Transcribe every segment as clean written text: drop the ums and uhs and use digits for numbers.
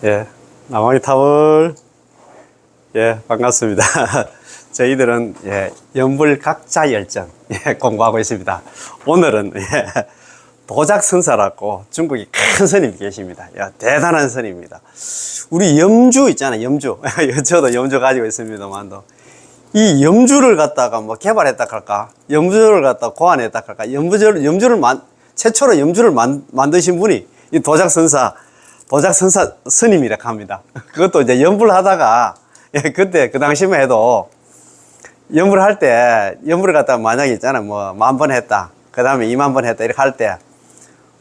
예, 남항이 타월. 예, 반갑습니다. 저희들은 연불 각자 열정 공부하고 있습니다. 오늘은 도작선사라고 중국에 큰 스님이 계십니다. 대단한 스님입니다. 우리 염주 있잖아요, 염주. 저도 염주 가지고 있습니다만도 이 염주를 갖다가 뭐 개발했다 할까, 염주를 갖다가 고안했다 할까, 최초로 염주를 만드신 분이 이 도작선사 스님이라고 합니다. 그것도 이제 연불 하다가, 그때, 그 당시만 해도, 연불 할 때, 연불을 갖다가 만약에 있잖아, 뭐, 10,000번 했다. 그 다음에 20,000번 했다. 이렇게 할 때,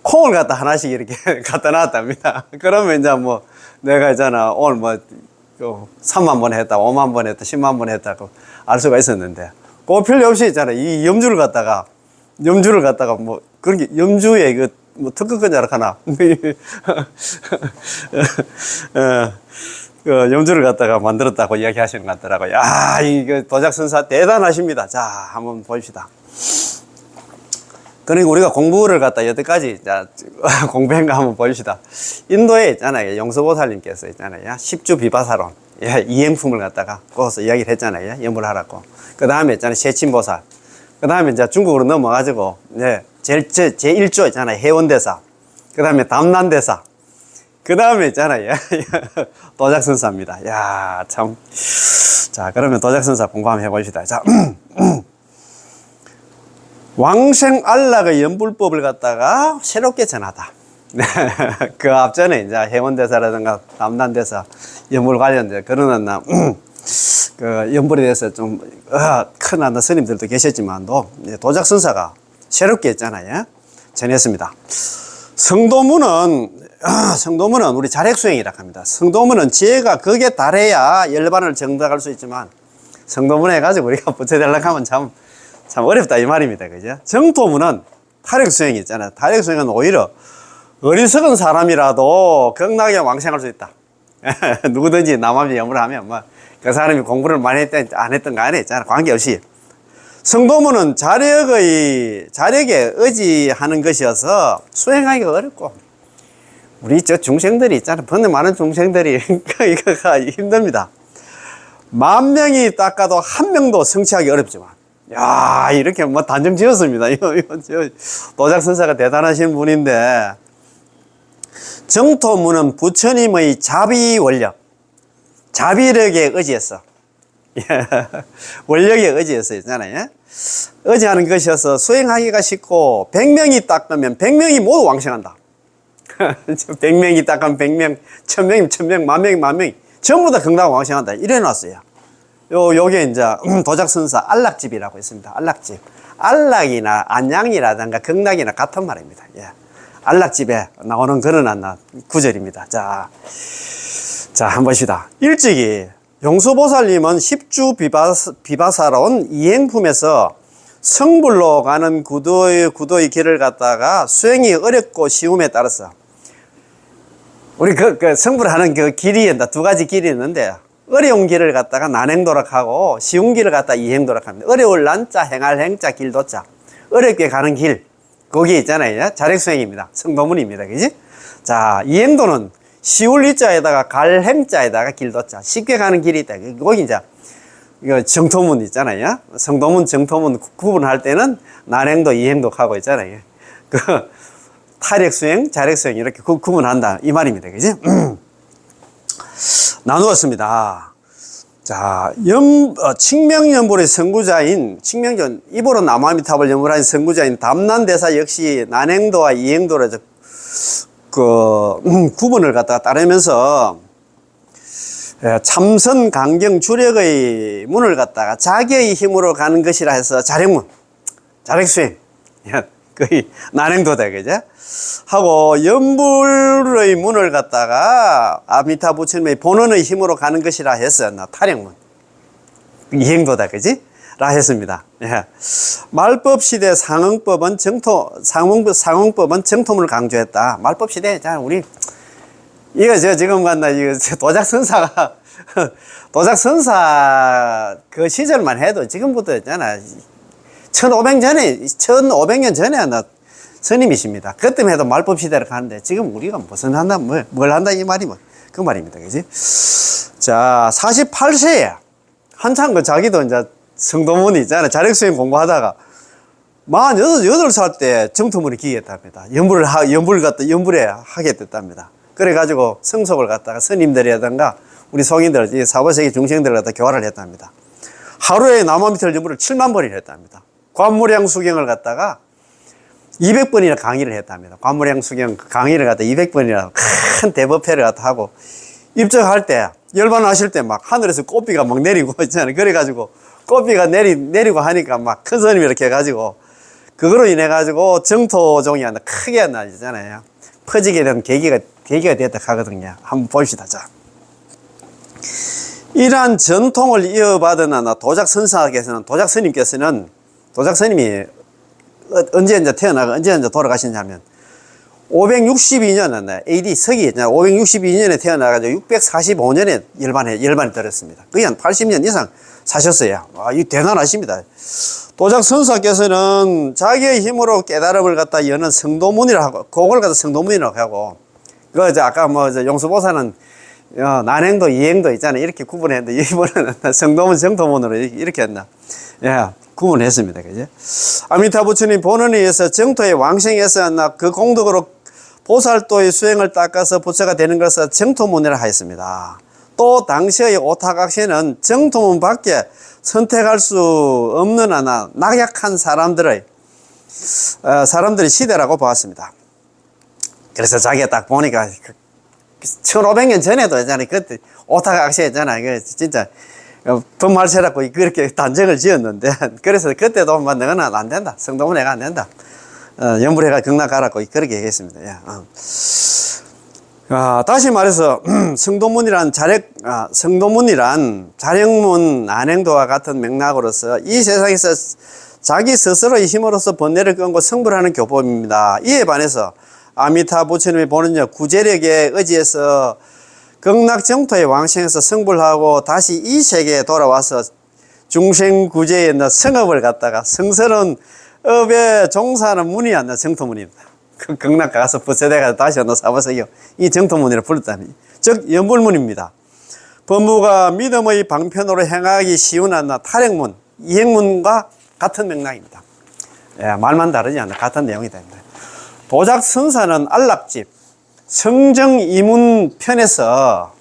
콩을 갖다 하나씩 이렇게 갖다 놨답니다. 그러면 이제 뭐, 내가 있잖아, 오늘 뭐, 30,000번 했다, 50,000번 했다, 100,000번 했다, 알 수가 있었는데, 그 필요 없이 있잖아, 이 염주를 갖다가 뭐, 그런 게, 염주에 뭐 특허권자라 하나 염주를 갖다가 만들었다고 이야기하시는 것 같더라고요. 야, 이거 도작선사 대단하십니다. 자, 한번 봅시다. 그러니까 우리가 공부를 갖다 여태까지 공부한 거 한번 봅시다. 인도에 있잖아요, 용서보살님께서 있잖아요, 십주 비바사론 이행품을 갖다가 거기서 이야기를 했잖아요, 연불하라고. 그 다음에 있잖아요, 세친보살. 그 다음에 이제 중국으로 넘어가지고 제1조 있잖아요, 해원대사. 그 다음에 담난대사. 그 다음에 있잖아요, 도작선사입니다. 야, 참. 자, 그러면 도작선사 공부 한번 해봅시다. 자, 왕생 안락의 연불법을 갖다가 새롭게 전하다. 그 앞전에 이제 해원대사라든가 담난대사, 연불 관련된 그런 그 연불에 대해서 좀 큰 스님들도 계셨지만도 도작선사가 새롭게 했잖아요, 전했습니다. 성도문은 우리 자력수행이라고 합니다. 성도문은 지혜가 극에 달해야 열반을 정득할 수 있지만, 성도문 해가지고 우리가 붙여달라고 하면 참 어렵다 이 말입니다. 그죠? 정토문은 타력수행이 있잖아요. 타력수행은 오히려 어리석은 사람이라도 극락에 왕생할 수 있다. 누구든지 남함이 염을 하면 뭐 그 사람이 공부를 많이 했든 안 했든 간에 있잖아, 관계없이. 성도문은 자력에 의지하는 것이어서 수행하기가 어렵고, 우리 중생들이 있잖아, 번뇌 많은 중생들이 이거가 힘듭니다. 10,000명이 닦아도 1명도 성취하기 어렵지만, 야, 이렇게 뭐 단정 지었습니다. 도작선사가 대단하신 분인데, 정토문은 부처님의 자비력에 의지했어. 원력에 의지해서 있잖아요. 의지하는 것이어서 수행하기가 쉽고, 100명이 닦으면 100명이 모두 왕생한다. 100명이 닦으면 100명, 1000명이면 1000명, 10,000명이 10,000명이 전부 다 극락 왕생한다. 이래 놨어요. 요게 이제 도작선사 안락집이라고 있습니다. 안락집. 안락이나 안양이라든가 극락이나 같은 말입니다. 안락집에 나오는 그런 구절입니다. 자, 한번 봅시다. 일찍이 용서보살님은 십주 비바사론 이행품에서 성불로 가는 구도의 길을 갖다가 수행이 어렵고 쉬움에 따라서, 우리 그 성불하는 그 길이 두 가지 길이 있는데, 어려운 길을 갖다가 난행도락하고 쉬운 길을 갖다가 이행도락합니다. 어려울 난자, 행할 행자, 길도자. 어렵게 가는 길, 거기 있잖아요, 자력수행입니다. 성도문입니다. 그지? 자, 이행도는 쉬울 이자에다가 갈 행자에다가 길도자, 쉽게 가는 길이 있다. 거기 이제 이거 정토문 있잖아요. 성도문, 정토문 구분할 때는 난행도, 이행도 하고 있잖아요. 그 타력수행, 자력수행 이렇게 구분한다 이 말입니다. 그지? 나누었습니다. 자, 칙명연불의 선구자인 입으로 남아미탑을 연불한 선구자인 담난대사 역시 난행도와 이행도를 구분을 갖다가 따르면서 참선, 강경, 주력의 문을 갖다가 자기의 힘으로 가는 것이라 해서 자력수행, 거의 난행도다, 그죠? 하고, 연불의 문을 갖다가 아미타 부처님의 본원의 힘으로 가는 것이라 해서 타령문, 이행도다, 그지? 라 했습니다. 말법 시대 상응법은 상응법은 정토문을 강조했다. 말법 시대, 자, 우리 이거 지금 도작선사 그 시절만 해도 지금부터 있잖아, 1500년 전에 스님이십니다. 그때만 해도 말법 시대를 가는데, 지금 우리가 뭘 한다 이 말이 뭐 그 말입니다. 그지? 자, 48세에 한참 자기도 이제 성도문이 있잖아요. 자력수행 공부하다가 48살 때 정토문이 기했답니다. 연불에 하게 됐답니다. 그래가지고 성속을 갖다가 스님들이라든가 우리 성인들, 이 사후세계 중생들을 갖다 교화를 했답니다. 하루에 남한미틀 연불을 7만 번이나 했답니다. 관무량 수경을 갖다가 200번이나 강의를 했답니다. 관무량 수경 강의를 갖다 200번이나 큰 대법회를 갖다 하고 입적할 때, 열반하실 때 막 하늘에서 꽃비가 막 내리고 있잖아요. 그래가지고 꽃비가 내리고 하니까 막 큰 스님이 이렇게 해가지고 그거로 인해가지고 정토종이 하나 크게 하나 있잖아요. 퍼지게 된 계기가 됐다 하거든요. 한번 봅시다. 자. 이러한 전통을 이어받은 도작 선사께서는, 도작 스님이 언제 이제 태어나고 언제 이제 돌아가시냐면 562년 AD 서기 562년에 태어나가지고 645년에 열반에 들었습니다. 거의 한 80년 이상 사셨어요. 이 대단하십니다. 도작 선사께서는 자기의 힘으로 깨달음을 갖다 여는 성도문이라고 하고, 그걸 갖다 성도문이라고 하고, 그 이제 아까 용수보사는 난행도 이행도 있잖아요. 이렇게 구분했는데 이번에는 성도문 정토문으로 이렇게 했나? 예, 구분했습니다. 그죠? 아미타 부처님 본원에 의해서 정토의 왕생에서 그 공덕으로 보살도의 수행을 닦아서 부처가 되는 것을 정토문이라 하였습니다. 또 당시의 오타각시는 정토문 밖에 선택할 수 없는 낙약한 사람들이 시대라고 보았습니다. 그래서 자기가 딱 보니까 1500년 전에도 있잖아요. 그때 오타각시 했잖아요. 그 진짜 분말세라고 그렇게 단정을 지었는데, 그래서 그때도 너는 안 된다. 성도문 애가 안 된다. 연불해가 극락 가라고 그렇게 얘기했습니다. 예. 다시 말해서 성도문이란 자력문 안행도와 같은 맥락으로서 이 세상에서 자기 스스로의 힘으로서 번뇌를 끊고 성불하는 교법입니다. 이에 반해서 아미타 부처님이 보는 구제력에 의지해서 극락정토의 왕생에서 성불하고 다시 이 세계에 돌아와서 중생구제의 성업을 갖다가 성스러운 업에 종사하는 문이 정토문입니다. 그 극락 가서 부처대가 다시 사바세요. 이 정토문이라 불렀다니. 즉 연불문입니다. 법무가 믿음의 방편으로 행하기 쉬운 탈핵문, 이행문과 같은 맥락입니다. 예, 말만 다르지 않나 같은 내용이 됩니다. 도작 선사는 안락집 성정이문 편에서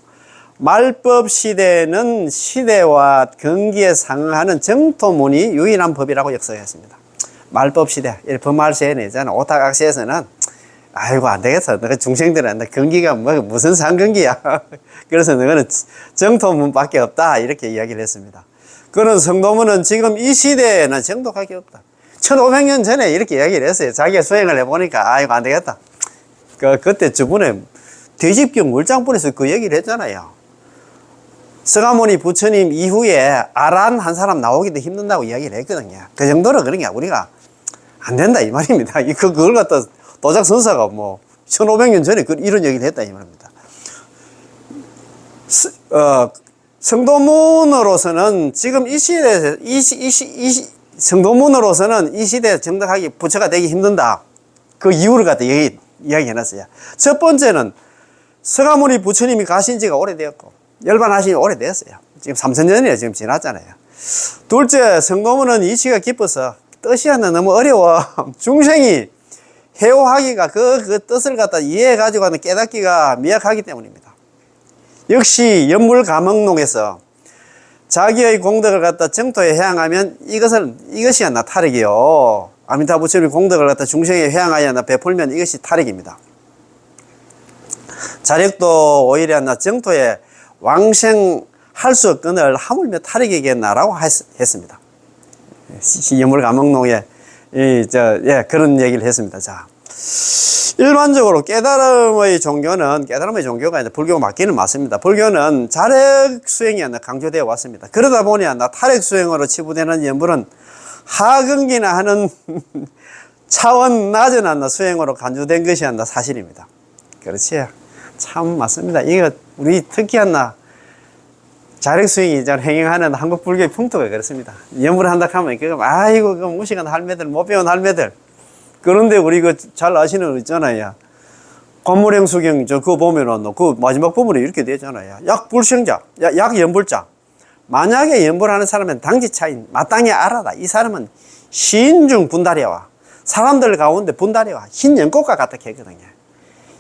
말법 시대는 시대와 경기에 상응하는 정토문이 유일한 법이라고 역설했습니다. 말법 시대, 법말세에 있잖아. 오타각시에서는 아이고 안 되겠어. 너가 중생들은 경기가 무슨 상경기야. 그래서 너는 정토문밖에 없다. 이렇게 이야기를 했습니다. 그런 성도문은 지금 이 시대에는 정독할 없다. 1500년 전에 이렇게 이야기를 했어요. 자기가 수행을 해보니까 아이고 안 되겠다. 그때 저번에 대집경 물장본에서 그 얘기를 했잖아요. 서가모니 부처님 이후에 아란 한 사람 나오기도 힘든다고 이야기를 했거든요. 그 정도로 그러니까 우리가 안 된다 이 말입니다. 그걸 갖다 도작 선사가 1500년 전에 이런 얘기를 했다 이 말입니다. 성도문으로서는 지금 이 시대에 성도문으로서는 이 시대에 정당하게 부처가 되기 힘든다. 그 이유를 갖다 이야기해놨어요. 첫 번째는 서가모니 부처님이 가신 지가 오래되었고 열반하신 지 오래됐어요. 지금 3000년이 지금 지났잖아요. 둘째, 성도문은 이치가 깊어서 뜻이 하나 너무 어려워. 중생이 해오하기가 그 뜻을 갖다 이해해가지고 하는 깨닫기가 미약하기 때문입니다. 역시 연불가먹록에서 자기의 공덕을 갖다 정토에 해양하면 이것이 하나 탈핵이요. 아미타 부처님의 공덕을 갖다 중생에 해양하여 베풀면 이것이 탈핵입니다. 자력도 오히려 정토에 왕생할 수 없거늘 하물며 탈핵이겠나라고 했습니다. 연불가먹록에 그런 얘기를 했습니다. 자, 일반적으로 깨달음의 종교가 이제 불교가 맞기는 맞습니다. 불교는 자력 수행이 강조되어 왔습니다. 그러다 보니 탈핵 수행으로 치부되는 연불은 하근기나 하는 차원 낮은 수행으로 간주된 것이 사실입니다. 그렇지? 참 맞습니다. 이거 우리 특히 자력 수행이 행행하는 한국 불교의 풍토가 그렇습니다. 연불 한다 하면 아이고 그 무식한 할매들 못 배운 할매들. 그런데 우리 잘 아시는 거 있잖아요. 관물행 수경 그거 보면은 그 마지막 부분에 이렇게 되잖아요. 약불생자, 약연불자. 만약에 연불하는 사람은 당지 차인 마땅히 알아라. 이 사람은 시인중 분달해와 사람들 가운데 분달해와 흰 연꽃과 같다 했거든요.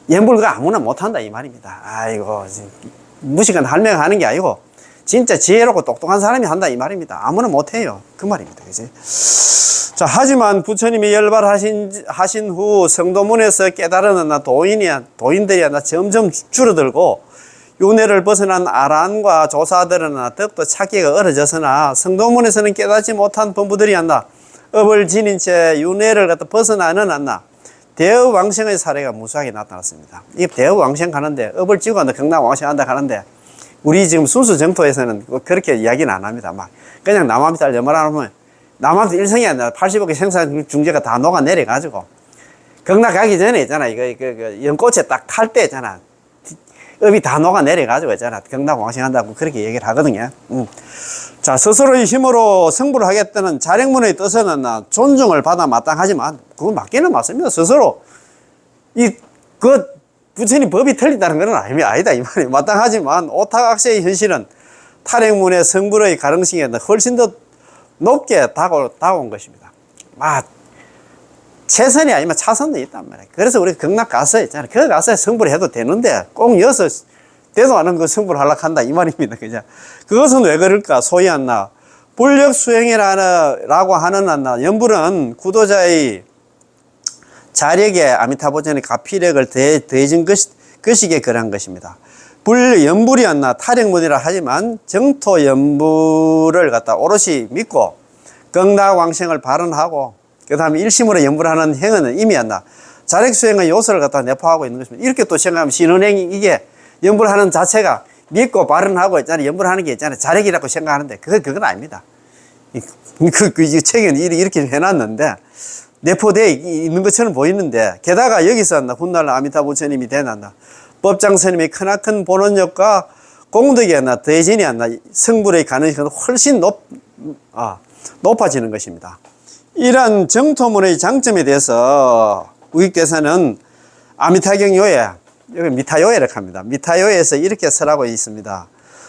연불가 아무나 못한다 이 말입니다. 아이고 무식한 할매가 하는 게 아니고 진짜 지혜롭고 똑똑한 사람이 한다 이 말입니다. 아무나 못해요 그 말입니다. 그치? 자, 하지만 부처님이 열발하신 후 성도문에서 깨달은 도인들이 점점 줄어들고 윤회를 벗어난 아란과 조사들은 더욱더 찾기가 어려졌으나 성도문에서는 깨닫지 못한 범부들이 업을 지닌 채 윤회를 벗어나는 대업왕생의 사례가 무수하게 나타났습니다. 이 대업왕생 가는데 업을 지고 경락왕생한다 가는데 우리 지금 순수 정토에서는 그렇게 이야기는 안 합니다. 막 그냥 남한달 연말하면 남한테 일성이 아니라 80억의 생산 중재가 다 녹아 내려가지고 경락 가기 전에 있잖아. 연꽃에 딱 탈 때 있잖아. 업이 다 녹아 내려가지고 있잖아. 경락 왕생한다고 그렇게 얘기를 하거든요. 자, 스스로의 힘으로 승부를 하겠다는 자력문의 뜻은 존중을 받아 마땅하지만 그건 맞기는 맞습니다. 스스로 부처님 법이 틀린다는 건 아니다 이 말이에요. 마땅하지만 오타각세의 현실은 탈핵문의 성불의 가능성이 훨씬 더 높게 다가온 것입니다. 최선이 아니면 차선도 있단 말이에요. 그래서 우리 경락 가서 있잖아요. 그 가서 성불을 해도 되는데 꼭 여기서 되도 않은 그 성불을 하려고 한다 이 말입니다. 그죠? 그것은 왜 그럴까? 소위 불력 수행이라고 하는 연불은 구도자의 자력에 아미타보전의 가피력을 더해진 것이기에 그러한 것입니다. 연불이 탈핵문이라 하지만 정토 연불을 오롯이 믿고 경락왕생을 발언하고 그 다음에 일심으로 연불하는 행위는 이미 자력수행의 요소를 내포하고 있는 것입니다. 이렇게 또 생각하면 신은행이 이게 연불하는 자체가 믿고 발언하고 있잖아요. 연불하는 게 있잖아요. 자력이라고 생각하는데 그건 아닙니다. 이 책은 이렇게 해놨는데 내포되어 있는 것처럼 보이는데 게다가 여기서 훗날 아미타 부처님이 되난다. 법장 스님의 크나큰 본원력과 공덕이 더해지니 성불의 가능성은 훨씬 높아지는 것입니다. 이러한 정토문의 장점에 대해서 우익대사는 아미타경요에 여기 미타요에를 합니다. 미타요에서 이렇게 설하고 있습니다.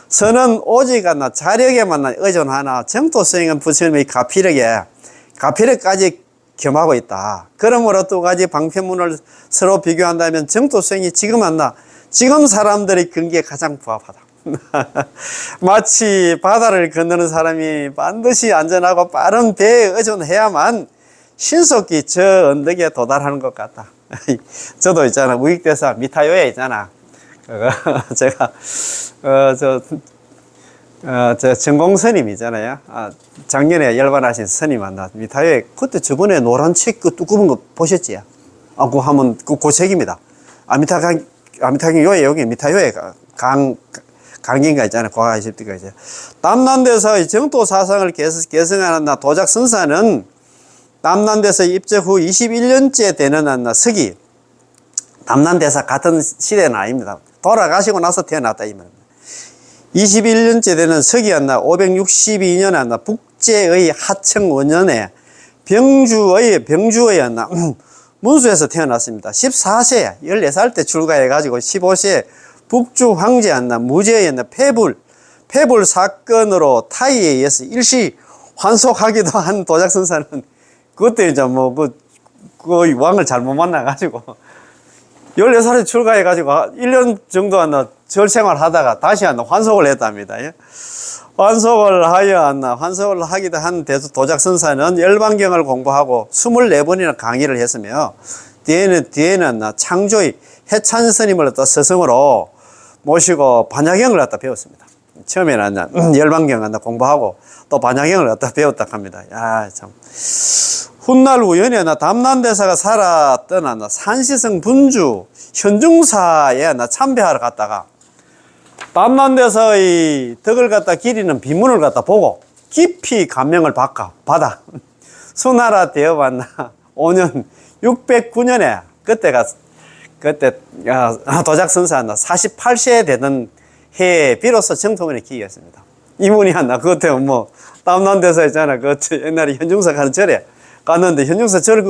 선은 오직 자력에만 의존하나 정토수행은 부처님의 가피력까지 겸하고 있다. 그러므로 두 가지 방편문을 서로 비교한다면 정토수행이 지금 사람들의 근기에 가장 부합하다. 마치 바다를 건너는 사람이 반드시 안전하고 빠른 배에 의존해야만 신속히 저 언덕에 도달하는 것 같다. 저도 있잖아. 우익대사 미타요에 있잖아. 제가 저 전공스님 있잖아요. 작년에 열반하신 스님 미타요에 그때 저번에 노란 책 그 두꺼운 거 보셨지? 그거 하면 그 책입니다. 아미타경요에 여기 미타요에 강인가 있잖아요. 과가십디가 이제 남난대사의 정토 사상을 계승하는 도작 선사는 남난대사 입적 후 21년째 되는 서기 남난대사 같은 시대는 아닙니다. 돌아가시고 나서 태어났다 이 말입니다. 21년째 되는 서기 562년 북제의 하청 5년에 병주의 문수에서 태어났습니다. 14세 14살 때 출가해 가지고 15세 북주 황제 무제의 폐불 사건으로 타이에 의해서 일시 환속하기도 한 도작선사는 그때 이제 그 왕을 잘못 만나가지고 14살에 출가해가지고 1년 정도 절 생활 하다가 다시 환속을 했답니다. 환속을 하기도 한 도작선사는 열반경을 공부하고 24번이나 강의를 했으며 뒤에는 창조의 해찬 스님을 스승으로 모시고 반야경을 배웠습니다. 처음에는 열반경 공부하고 또 반야경을 배웠다 합니다. 참. 훗날 우연히 담난대사가 살았던 산시성 분주 현중사에 참배하러 갔다가 담난대사의 덕을 기리는 비문을 보고 깊이 감명을 받아 수나라 대업한 5년 609년에 그때 도작선사 48세 되던 해에 비로소 정토문에 기이했습니다. 이분이 그때 담난대사 있잖아. 옛날에 현중사 가는 절에 갔는데 현중사 절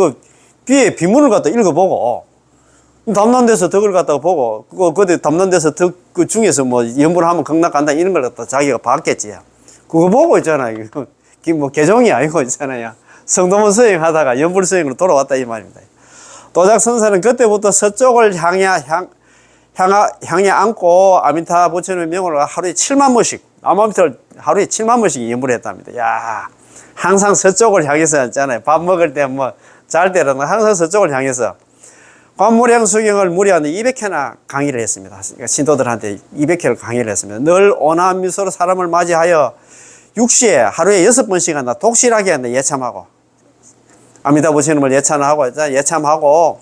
뒤에 비문을 읽어보고 담난 데서 덕을 갖다가 보고, 그때 담난 데서 덕, 그 중에서 뭐, 연불 하면 극락 간다, 이런 걸 갖다 자기가 봤겠지. 그거 보고 있잖아요. 그게 뭐, 개종이 아니고 있잖아요. 성도문 수행하다가 연불 수행으로 돌아왔다, 이 말입니다. 도작선사는 그때부터 서쪽을 향해 안고 아미타 부처님의 명으로 하루에 7만 번씩, 아마미타를 하루에 7만 번씩 연불을 했답니다. 야, 항상 서쪽을 향해서 했잖아요. 밥 먹을 때 뭐, 잘 때라도 항상 서쪽을 향해서. 관무량 수경을 무려 200회나 강의를 했습니다. 그러니까 신도들한테 200회를 강의를 했습니다. 늘 온화한 미소로 사람을 맞이하여 6시에 하루에 6번씩은 독실하게 예참하고, 아미타 부처님을 예참하고,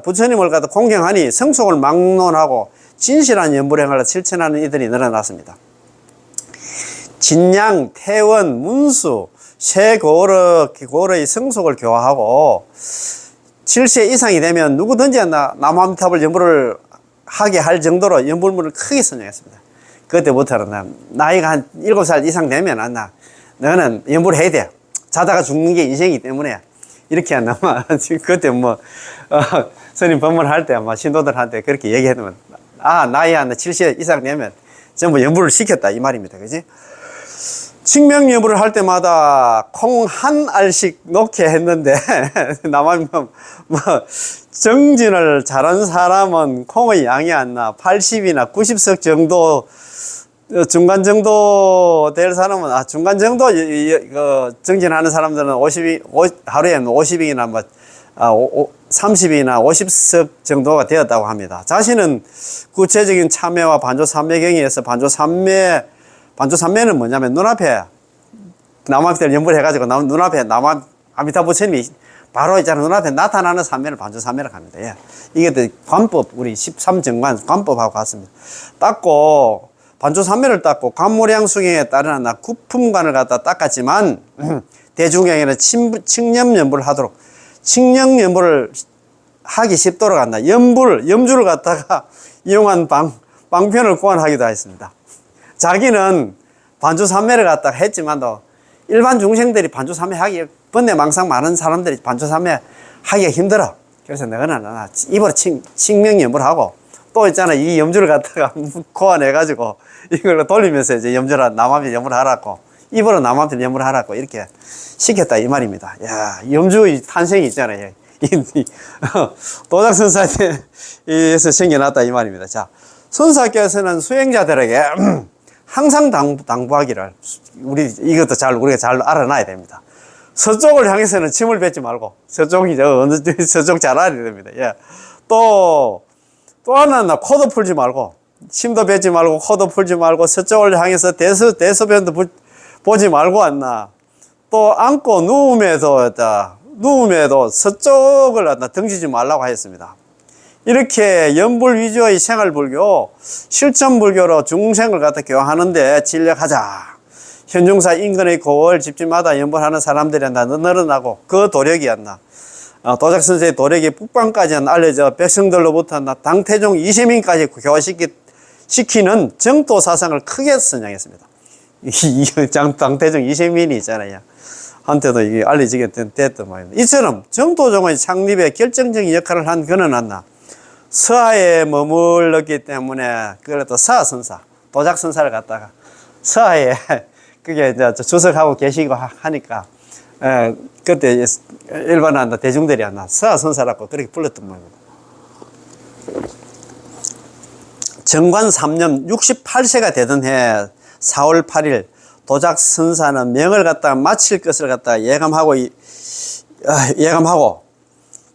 부처님을 갖다 공경하니 성속을 막론하고 진실한 연불행을 실천하는 이들이 늘어났습니다. 진양, 태원, 문수, 쇠고르의 성속을 교화하고 7세 이상이 되면 누구든지 남아미탑을 연불을 하게 할 정도로 연불문을 크게 선정했습니다. 그때부터는 나이가 한 7살 이상 되면 너는 연불을 해야 돼. 자다가 죽는 게 인생이기 때문에 이렇게 아마 그때 뭐 스님 법문할 때 아마 신도들한테 그렇게 얘기해두면 나이 한 70세 이상 되면 전부 연불을 시켰다 이 말입니다. 그지? 칙명연불을 할 때마다 콩 한 알씩 넣게 했는데 나만 뭐 정진을 잘한 사람은 콩의 양이 안 나. 80이나 90석 정도 중간 정도 될 사람은 중간 정도 정진하는 사람들은 하루에 50이나 뭐 30이나 50석 정도가 되었다고 합니다. 자신은 구체적인 참회와 반조 삼매경에서 반조 삼매는 뭐냐면 눈앞에 남아미타를 연불해가지고 눈앞에 아미타 부처님이 바로 있잖아. 눈앞에 나타나는 삼매를 반조 삼매라고 합니다. 예. 이게 또 관법, 우리 13정관 관법하고 같습니다. 반조 삼매를 닦고 관무량 수경에 따른 구품관을 갖다 닦았지만 대중경에는 칙념연불을 하도록 칙념연불을 하기 쉽도록 염주를 갖다가 이용한 방편을 고안하기도 했습니다. 자기는 반조삼매를 갖다가 했지만도 일반 중생들이 반조삼매 하기 번뇌망상 많은 사람들이 반조삼매 하기가 힘들어. 그래서 너는 입으로 칙명연불을 하고 또 있잖아 이 염주를 갖다가 고안해가지고 이걸로 돌리면서 이제 남아미 염불을 하라고 입으로 남아미 염불을 하라고 이렇게 시켰다 이 말입니다. 야, 염주의 탄생이 있잖아요. 도작선사에서 생겨났다 이 말입니다. 자, 선사께서는 수행자들에게 항상 당부하기를 이것도 우리가 잘 알아놔야 됩니다. 서쪽을 향해서는 침을 뱉지 말고 서쪽 잘 알아야 됩니다. 예. 또 하나는 코도 풀지 말고 침도 뱉지 말고 코도 풀지 말고 서쪽을 향해서 대소변도 보지 말고 또 앉고 누움에도 서쪽을 등지지 말라고 하였습니다. 이렇게 연불 위주의 생활불교, 실천불교로 중생을 갖다 교화하는데 진력하자. 현중사 인근의 고을 집집마다 연불하는 사람들이 늘어나고 그 도력이 도작선생의 도력이 북방까지 알려져 백성들로부터 당태종 이세민까지 교화시키는 정토 사상을 크게 선양했습니다. 당태종 이세민이 있잖아요. 한테도 이게 알려지게 됐던 말입니다. 이처럼 정토종의 창립에 결정적인 역할을 한 그는 서하에 머물렀기 때문에 그걸 또 서하선사, 도작선사를 갖다가 서하에 그게 이제 주석하고 계시고 하니까 그때 일반 대중들이 서하선사라고 그렇게 불렀던 겁니다. 정관 3년 68세가 되던 해 4월 8일 도작선사는 명을 갖다가 마칠 것을 갖다가 예감하고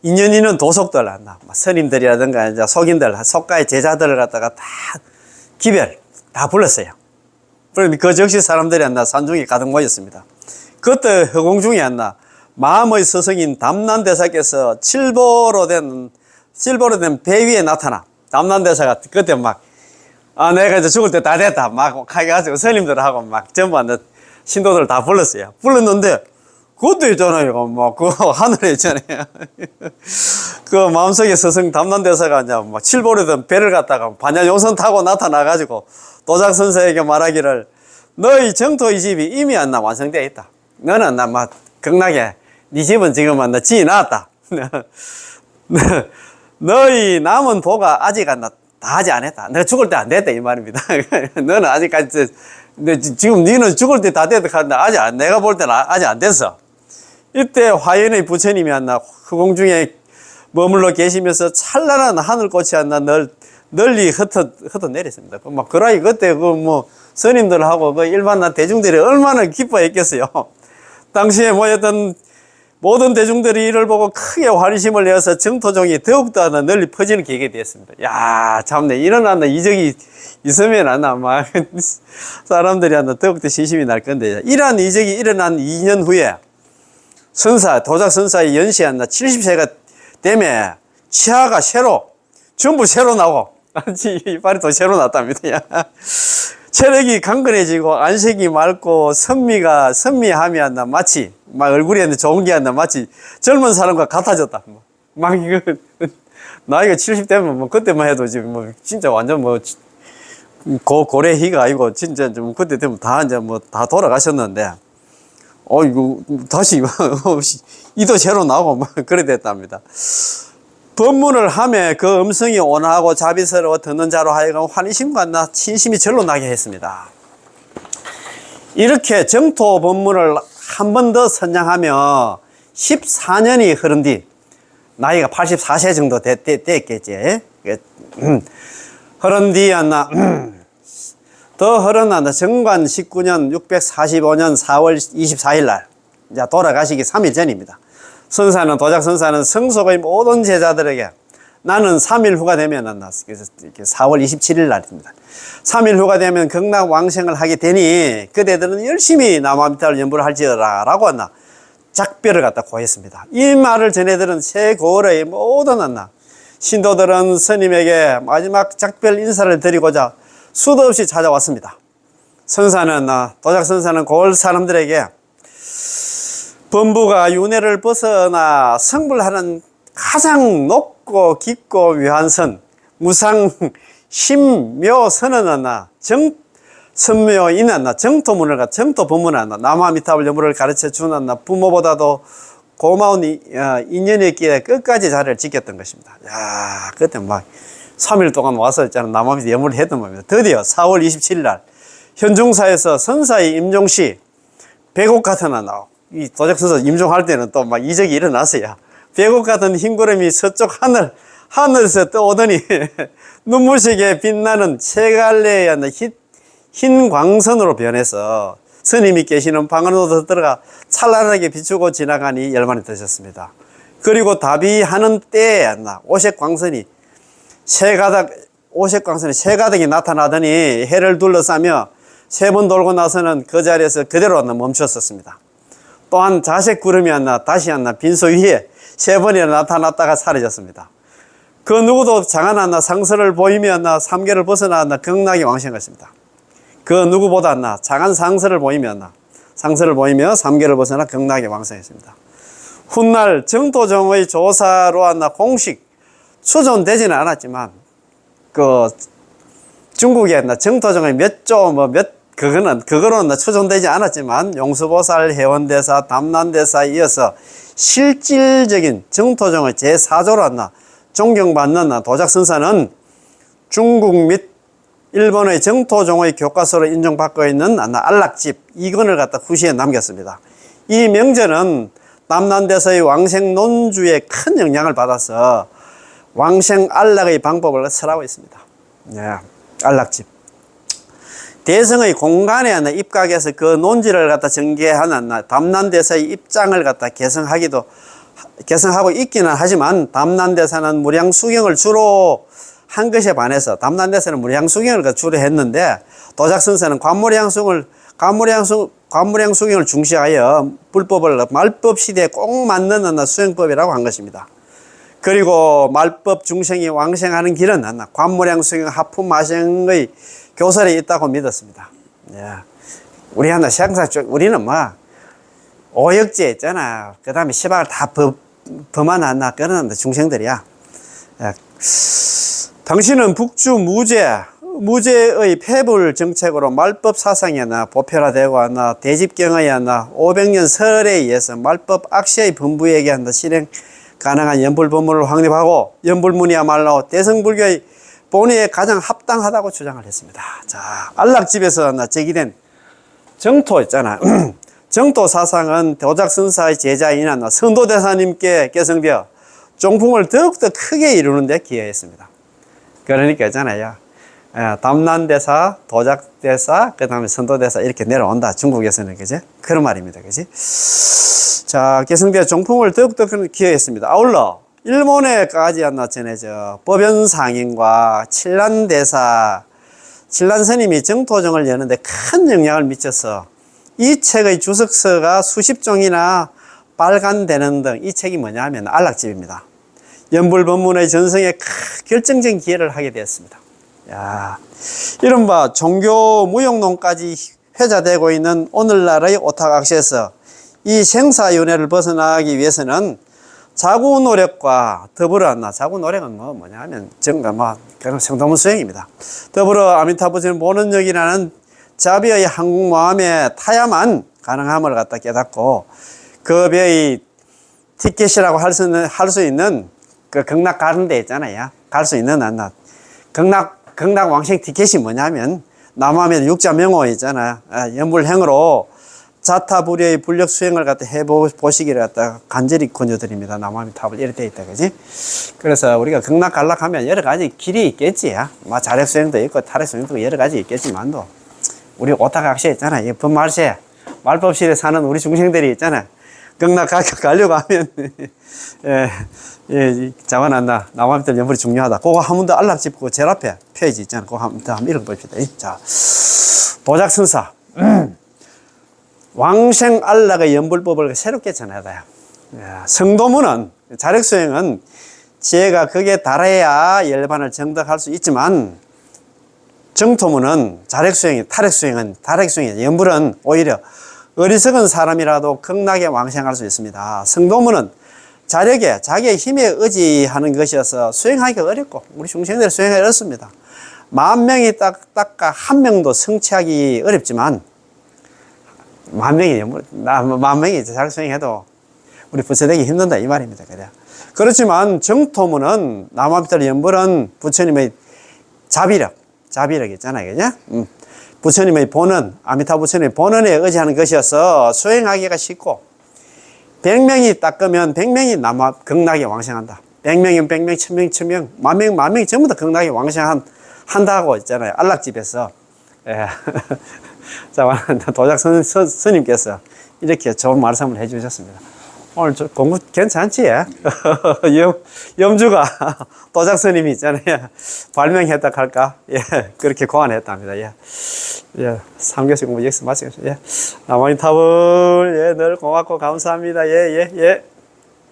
인연이는 도속들 스님들이라든가 이제 속인들, 속가의 제자들을 갖다가 다 다 불렀어요. 그 즉시 사람들이 산중에 가득 모였습니다. 그때 허공 중에 마음의 스승인 담난대사께서 칠보로 된 배 위에 나타나. 담난대사가 그때 내가 이제 죽을 때 다 됐다. 해가지고 스님들하고 전부 신도들 다 불렀어요. 불렀는데 그것도 있잖아요. 그 하늘에 있잖아요. 그 마음속에 스승 담난대사가 칠보로 된 배를 갖다가 반야용선 타고 나타나가지고 도작선사에게 말하기를 너희 정토 이 집이 이미 완성되어 있다. 너는 극락에 네 집은 지금 지이 나왔다. 너희 남은 도가 아직 다 하지 않았다. 내가 죽을 때 안 됐다 이 말입니다. 너는 아직까지 지금 너는 죽을 때 다 됐다 하는데 내가 볼 때는 아직 안 됐어. 이때 화연의 부처님이 허공중에 머물러 계시면서 찬란한 하늘꽃이 널리 흩어 내렸습니다. 막 그라이 그때 스님들하고 일반 대중들이 얼마나 기뻐했겠어요. 당시에 모였던 모든 대중들이 이를 보고 크게 환심을 내어서 정토종이 더욱더 널리 퍼지는 계획이 되었습니다. 야, 참네. 이런 이적이 있으면 막 사람들이 더욱더 신심이 날 건데, 이러한 이적이 일어난 2년 후에 도작 선사의 연시 70세가 되면 치아가 전부 새로 나고, 이빨이 또 새로 났답니다. 체력이 강건해지고 안색이 맑고 선미함이 마치 막 얼굴이 좋은 게 마치 젊은 사람과 같아졌다. 막 이거 나이가 70 되면 그때만 해도 지금 진짜 완전 고래희가 아니고 진짜 좀 그때 되면 다 이제 다 돌아가셨는데 이거 다시 이도 새로 나오고 막 그래 됐답니다. 법문을 하며 그 음성이 온화하고 자비스러워 듣는 자로 하여금 환희심과 신심이 절로 나게 했습니다. 이렇게 정토 법문을 한 번 더 선양하며 14년이 흐른 뒤 나이가 84세 정도 됐겠지. 흐른 뒤 더 흐른 정관 19년 645년 4월 24일 날 이제 돌아가시기 3일 전입니다. 도작 선사는 성속의 모든 제자들에게 나는 3일 후가 되면 4월 27일 날입니다. 3일 후가 되면 극락왕생을 하게 되니 그대들은 열심히 남아미타를 연부를 할지어라 라고 작별을 고했습니다. 이 말을 전해들은 최고의 모든 신도들은 스님에게 마지막 작별 인사를 드리고자 수도 없이 찾아왔습니다. 도작 선사는 고을 사람들에게 범부가 윤회를 벗어나 성불하는 가장 높고 깊고 묘한 선, 무상 심묘선은 선묘인 정토문을 정토법문을 남아미타불 연부를 가르쳐 주는 부모보다도 고마운 인연이었기에 끝까지 자리를 지켰던 것입니다. 야, 그때 3일 동안 와서 남아미타 연부를 했던 겁니다. 드디어 4월 27일 날 현중사에서 선사의 임종시 배곡 같은 이 도작 선사 임종할 때는 또 이적이 일어났어요. 배곡 같은 흰구름이 서쪽 하늘에서 떠오더니 눈부시게 빛나는 채갈래의 흰 광선으로 변해서 스님이 계시는 방 안으로 들어가 찬란하게 비추고 지나가니 열만이 드셨습니다. 그리고 다비하는 때에 오색 광선이 세 가닥이 나타나더니 해를 둘러싸며 3번 돌고 나서는 그 자리에서 그대로 멈췄었습니다. 또한 자색 구름이 다시 빈소 위에 3번이나 나타났다가 사라졌습니다. 그 누구도 장한 상서를 보이며 3계를 벗어나 극락에 왕생한 것입니다. 그 누구보다 장한 상서를 보이며 3계를 벗어나 극락에 왕생했습니다. 훗날 정토종의 조사로 공식 추존되지는 않았지만 중국의 정토종의 그거는 추존되지 않았지만 용수보살, 해원대사, 담난대사에 이어서 실질적인 정토종의 제4조로 존경받는 도작선사는 중국 및 일본의 정토종의 교과서로 인정받고 있는 안락집 2권을 후시에 남겼습니다. 이 명제는 담난대사의 왕생 논주에 큰 영향을 받아서 왕생 안락의 방법을 설하고 있습니다. 안락집. 대성의 공간에 입각해서 그 논지를 전개하는 담난대사의 입장을 개성하고 있기는 하지만 담난대사는 무량수경을 주로 한 것에 반해서 담난대사는 무량수경을 주로 했는데 도작선사는 관무량수경을 중시하여 불법을 말법 시대에 꼭 맞는 수행법이라고 한 것입니다. 그리고 말법 중생이 왕생하는 길은 관무량수경 하품마생의 교설이 있다고 믿었습니다. 우리 우리는 오역제 있잖아. 그 다음에 시박을 다 범한 그런 중생들이야. 당신은 북주 무제의 폐불 정책으로 말법 사상이 보편화되고 대집경의 500년 설에 의해서 말법 악시의 분부에게 실행 가능한 연불법문을 확립하고 연불문이야말로 대승불교의 본의에 가장 합당하다고 주장을 했습니다. 자, 안락집에서 제기된 정토 있잖아. 정토 사상은 도작선사의 제자인 선도대사님께 개성되어 종품을 더욱더 크게 이루는 데 기여했습니다. 그러니까 있잖아요. 담난대사, 도작대사, 그 다음에 선도대사 이렇게 내려온다. 중국에서는, 그지? 그런 말입니다. 그지? 자, 개성되어 종품을 더욱더 기여했습니다. 아울러, 일본에까지 전해져 법연상인과 칠란대사, 칠란스님이 정토정을 여는데 큰 영향을 미쳐서 이 책의 주석서가 수십 종이나 발간되는 등 이 책이 뭐냐 하면 안락집입니다. 연불법문의 전성에 결정적인 기여를 하게 되었습니다. 야, 이른바 종교 무용론까지 회자되고 있는 오늘날의 오타각시에서 이 생사윤회를 벗어나기 위해서는 자구 노력과 더불어 자구 노력은 뭐냐 하면 성도문 수행입니다. 더불어 아미타부처님 본원력이라는 자비의 한국마음에 타야만 가능함을 갖다 깨닫고 그 배의 티켓이라고 할 수 있는 그 극락 가는 데 있잖아요. 갈 수 있는 극락 왕생 티켓이 뭐냐면 남함의 육자명호 있잖아. 연불행으로 자타불여의 불력 수행을 갖다 해보시기를 갖다 간절히 권유드립니다. 남함의 탑을 이렇게 돼 있다, 그지? 그래서 우리가 극락 갈락 하면 여러 가지 길이 있겠지. 자력 수행도 있고 탈핵 수행도 있고 여러 가지 있겠지만도 우리 오타각시에 있잖아. 이 법말세, 말법실에 사는 우리 중생들이 있잖아. 극락 가려고 하면 자만한다. 남함들 연불이 중요하다. 그거 한 번 더 안락짚고 제일 앞에 페이지 있잖아. 그거 한 번 더 읽어봅시다. 자, 도작선사. 왕생 안락의 연불법을 새롭게 전하다. 성도문은, 자력수행은 지혜가 거기에 달해야 열반을 정득할 수 있지만 정토문은 자력수행이, 탈핵수행이, 연불은 오히려 어리석은 사람이라도 극락에 왕생할 수 있습니다. 성도문은 자력에, 자기의 힘에 의지하는 것이어서 수행하기가 어렵고 우리 중생들이 수행하기 어렵습니다. 10,000명이 닦아 한 명도 성취하기 어렵지만 10,000명이 잘 수행해도 우리 부처되기 힘든다 이 말입니다. 그렇지만 정토문은 남아비탈 연불은 부처님의 자비력 있잖아요. 그죠? 부처님의 본원, 아미타 부처님의 본원에 의지하는 것이어서 수행하기가 쉽고 100명이 닦으면 100명이 극락에 왕생한다. 100명이면 100명, 1000명, 1000명, 10,000명, 10,000명이 전부 다 극락에 왕생한다고 있잖아요. 안락집에서. 예. 자, 도작 스님께서 이렇게 좋은 말씀을 해주셨습니다. 오늘 공부 괜찮지? 염주가 도작 스님이 있잖아요. 발명했다 할까? 예, 그렇게 고안했답니다. 예. 3교시 공부 여기서 마치겠습니다. 예. 나머지 탑을, 늘 고맙고 감사합니다. 예.